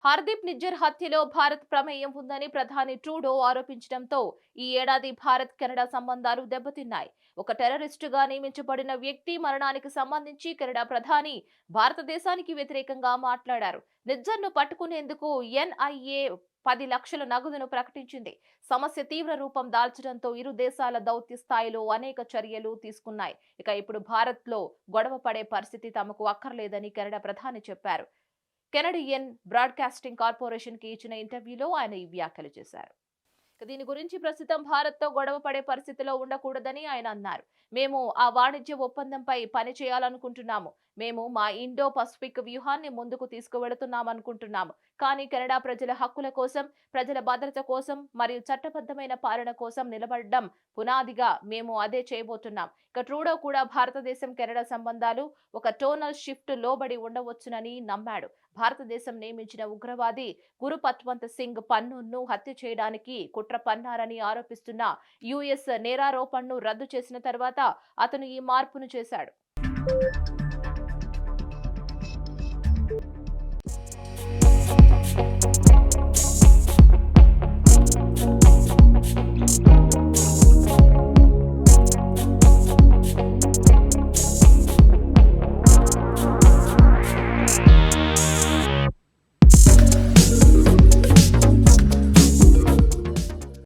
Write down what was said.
హర్దీప్ నిజ్జర్ హత్యలో భారత్ ప్రమేయం ఉందని ప్రధాని ట్రూడో ఆరోపించడంతో ఈ ఏడాది భారత్ కెనడా సంబంధాలు దెబ్బతిన్నాయి. ఒక టెర్రరిస్టుగా నియమించబడిన వ్యక్తి మరణానికి సంబంధించి కెనడా ప్రధాని భారతదేశానికి వ్యతిరేకంగా మాట్లాడారు. నిజ్జర్ను పట్టుకునేందుకు ఎన్ఐఏ 10 లక్షల నగదును ప్రకటించింది. సమస్య తీవ్ర రూపం దాల్చడంతో ఇరు దేశాల దౌత్య స్థాయిలో అనేక చర్యలు తీసుకున్నాయి. ఇప్పుడు భారత్లో గొడవ పడే పరిస్థితి తమకు అక్కర్లేదని కెనడా ప్రధాని చెప్పారు. కెనడియన్ బ్రాడ్కాస్టింగ్ కార్పొరేషన్ కి ఇచ్చిన ఇంటర్వ్యూలో ఆయన ఈ వ్యాఖ్యలు చేశారు. దీని గురించి ప్రస్తుతం భారత్తో గొడవ పడే పరిస్థితిలో ఉండకూడదని ఆయన అన్నారు. మేము ఆ వాణిజ్య ఒప్పందంపై పని చేయాలనుకుంటున్నాము. మేము మా ఇండో పసిఫిక్ వ్యూహాన్ని ముందుకు తీసుకువెళుతున్నామనుకుంటున్నాము. కానీ కెనడా ప్రజల హక్కుల కోసం, ప్రజల భద్రత కోసం మరియు చట్టబద్ధమైన పాలన కోసం నిలబడడం పునాదిగా మేము అదే చేయబోతున్నాం. ట్రూడో కూడా భారతదేశం కెనడా సంబంధాలు ఒక టోనల్ షిఫ్ట్ లోబడి ఉండవచ్చునని నమ్మాడు. భారతదేశం నియమించిన ఉగ్రవాది గురుపత్వంత్ సింగ్ పన్నూన్ను హత్య చేయడానికి కుట్ర పన్నారని ఆరోపిస్తున్న యుఎస్ నేరారోపణను రద్దు చేసిన తర్వాత అతను ఈ మార్పును చేశాడు.